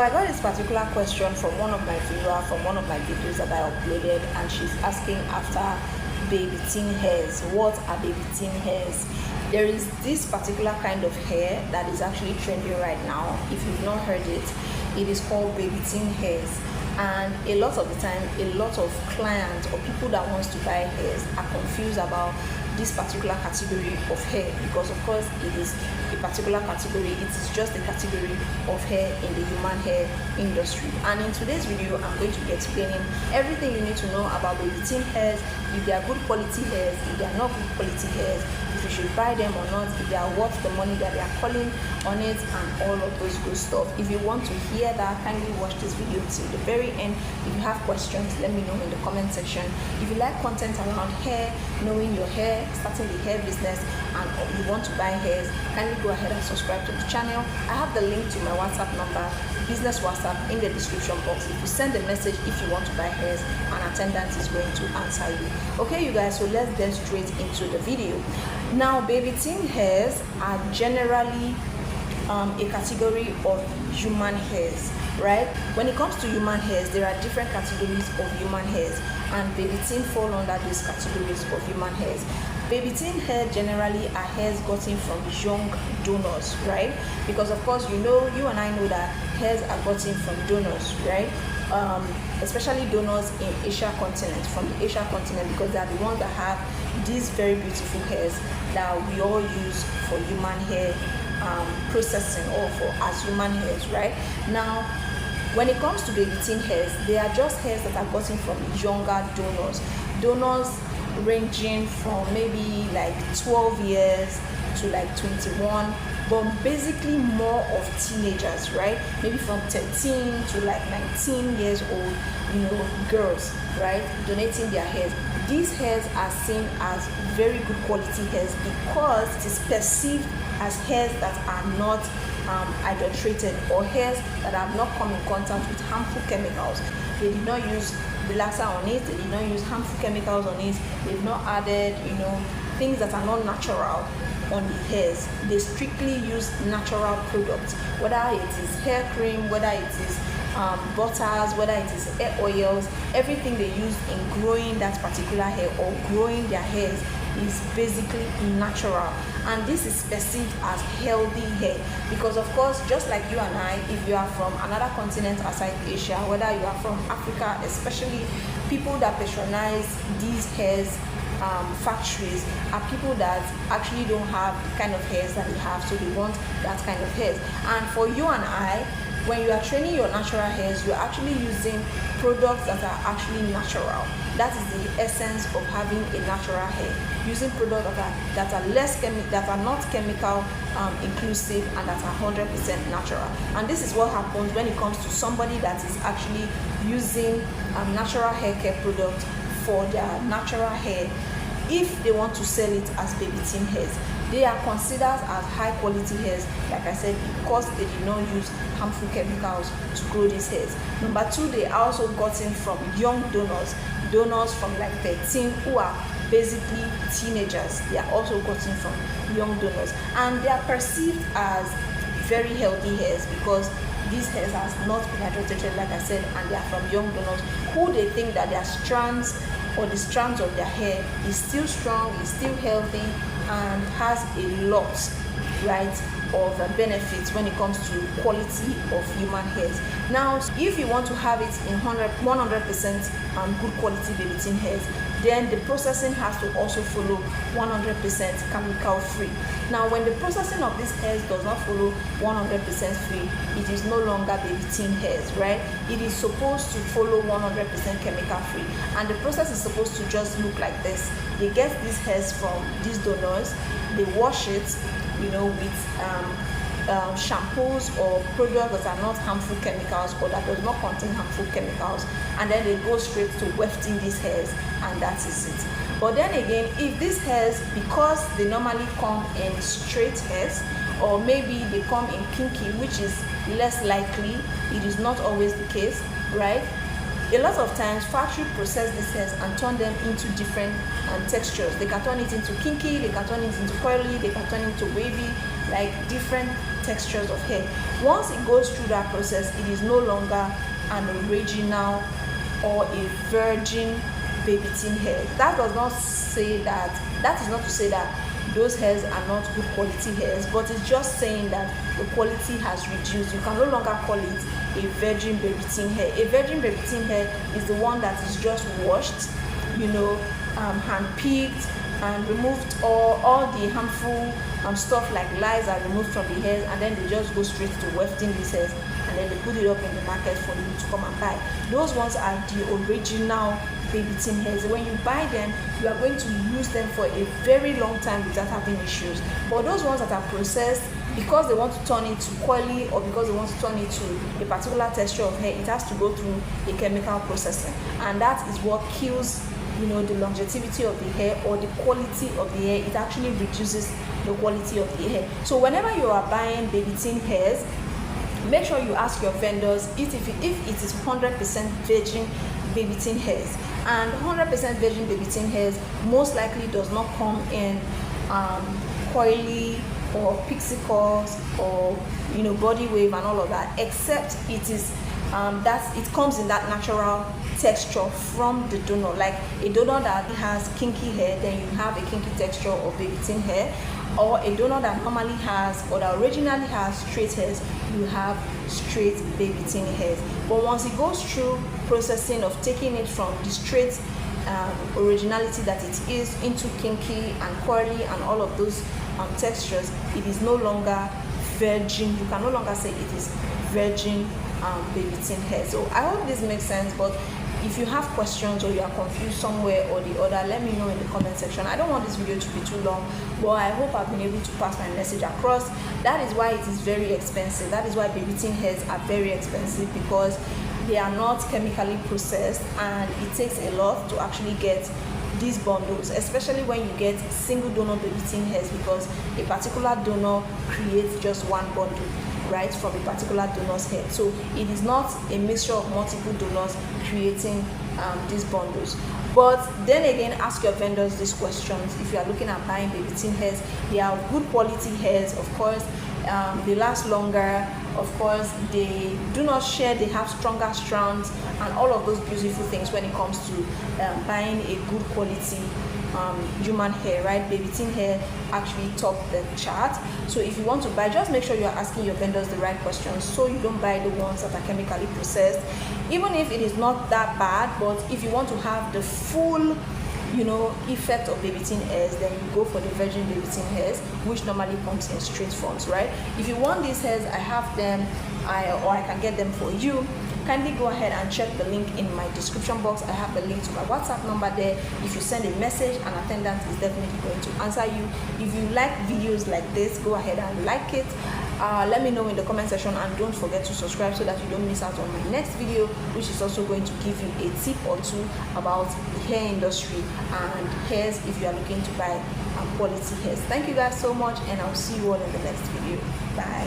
I got this particular question from one of my viewers from one of my videos that I uploaded, and she's asking after baby teen hairs. What are baby teen hairs? There is this particular kind of hair that is actually trending right now. If you've not heard it, it is called baby teen hairs. And a lot of the time, a lot of clients or people that wants to buy hairs are confused about this particular category of hair, because of course it is a particular category. It is just a category of hair in the human hair industry. And in today's video, I'm going to be explaining everything you need to know about baby teen hairs, if they are good quality hairs, if they are not good quality hairs, if you should buy them or not, if they are worth the money that they are calling on it, and all of those good stuff. If you want to hear that, kindly watch this video till the very end. If you have questions, let me know in the comment section. If you like content around hair, knowing your hair, starting the hair business, and you want to buy hairs, kindly go ahead and subscribe to the channel. I have the link to my WhatsApp number, business WhatsApp, in the description box. If you send a message if you want to buy hairs, an attendant is going to answer you. Okay, you guys, so let's get straight into the video. Now, baby teen hairs are generally a category of human hairs, right? When it comes to human hairs, there are different categories of human hairs, and baby teen fall under these categories of human hairs. Baby teen hair generally are hairs gotten from young donors, right? Because of course, you and I know that hairs are gotten from donors, right? Especially donors in Asia continent, from the Asia continent, because they are the ones that have these very beautiful hairs that we all use for human hair processing, or for as human hairs, right? Now, when it comes to baby teen hairs, they are just hairs that are gotten from younger donors ranging from maybe like 12 years to like 21, but basically more of teenagers, right? Maybe from 13 to like 19 years old, girls, right, donating their hairs. These hairs are seen as very good quality hairs because it is perceived as hairs that are not adulterated, or hairs that have not come in contact with harmful chemicals. They did not use relaxer on it, they did not use harmful chemicals on it, they've not added things that are not natural on the hairs. They strictly use natural products, whether it is hair cream, whether it is butters, whether it is hair oils. Everything they use in growing that particular hair or growing their hairs is basically natural, and this is perceived as healthy hair, because of course, just like you and I, if you are from another continent aside Asia, whether you are from Africa, especially people that patronize these hairs factories are people that actually don't have the kind of hairs that we have, so they want that kind of hairs. And for you and I, when you are training your natural hairs, you're actually using products that are actually natural. That is the essence of having a natural hair, using products that are not chemical inclusive, and that are 100% natural. And this is what happens when it comes to somebody that is actually using natural hair care products for their natural hair. If they want to sell it as baby teen hairs, they are considered as high quality hairs, like I said, because they did not use harmful chemicals to grow these hairs. Number two, they are also gotten from young donors from like 13, who are basically teenagers. They are also gotten from young donors, and they are perceived as very healthy hairs because these hairs has not been adulterated, like I said, and they are from young donors who they think that their strands, or the strands of their hair, is still strong, is still healthy, and has a lot, right, of benefits when it comes to quality of human hairs. Now, if you want to have it in 100% good quality baby teen hairs, then the processing has to also follow 100% chemical free. Now, when the processing of these hairs does not follow 100% free, it is no longer baby teen hairs, right? It is supposed to follow 100% chemical free, and the process is supposed to just look like this. They get these hairs from these donors, they wash it, with shampoos or products that are not harmful chemicals, or that does not contain harmful chemicals, and then they go straight to wefting these hairs, and that is it. But then again, if these hairs, because they normally come in straight hairs, or maybe they come in kinky, which is less likely, it is not always the case, right? A lot of times factory process these hairs and turn them into different textures. They can turn it into kinky, they can turn it into curly, they can turn it into wavy, like different textures of hair. Once it goes through that process, it is no longer an original or a virgin baby tin hair. That does not say that, that is not to say that those hairs are not good quality hairs, but it's just saying that the quality has reduced. You can no longer call it a virgin baby tin hair. A virgin baby tin hair is the one that is just washed, hand picked and removed all the harmful stuff like lice are removed from the hairs, and then they just go straight to wefting these hairs, and then they put it up in the market for you to come and buy. Those ones are the original baby tin hairs. When you buy them, you are going to use them for a very long time without having issues. But those ones that are processed because they want to turn it to coily, or because they want to turn it to a particular texture of hair, it has to go through a chemical processing, and that is what kills the longevity of the hair or the quality of the hair. It actually reduces the quality of the hair. So whenever you are buying baby tin hairs, make sure you ask your vendors if it is 100% virgin baby tin hairs. And 100% virgin baby tin hairs most likely does not come in coily or pixie curls or body wave and all of that, except it is it comes in that natural texture from the donor. Like a donor that has kinky hair, then you have a kinky texture of baby tin hair, or a donor that normally has, or that originally has straight hairs, you have straight baby tin hairs. But once it goes through processing of taking it from the straight originality that it is into kinky and curly and all of those textures, it is no longer virgin. You can no longer say it is virgin baby tin hair. So I hope this makes sense, but if you have questions or you are confused somewhere or the other, let me know in the comment section. I don't want this video to be too long, but I hope I've been able to pass my message across. That is why it is very expensive. That is why baby tin hairs are very expensive, because they are not chemically processed, and it takes a lot to actually get these bundles, especially when you get single donor baby tin hairs, because a particular donor creates just one bundle, right, from a particular donor's head. So it is not a mixture of multiple donors creating these bundles. But then again, ask your vendors these questions. If you are looking at buying baby tin hairs, they are good quality hairs, of course. They last longer, of course. They do not shed, they have stronger strands and all of those beautiful things when it comes to buying a good quality human hair, right? Baby tin hair actually top the chart. So if you want to buy, just make sure you are asking your vendors the right questions, so you don't buy the ones that are chemically processed, even if it is not that bad. But if you want to have the full effect of baby tin hairs, then you go for the virgin baby tin hairs, which normally comes in straight fronts, right? If you want these hairs, I have them, or I can get them for you. Kindly go ahead and check the link in my description box. I have the link to my WhatsApp number there. If you send a message, an attendant is definitely going to answer you. If you like videos like this, go ahead and like it. Let me know in the comment section, and don't forget to subscribe so that you don't miss out on my next video, which is also going to give you a tip or two about the hair industry and hairs if you are looking to buy quality hairs. Thank you guys so much, and I'll see you all in the next video. Bye.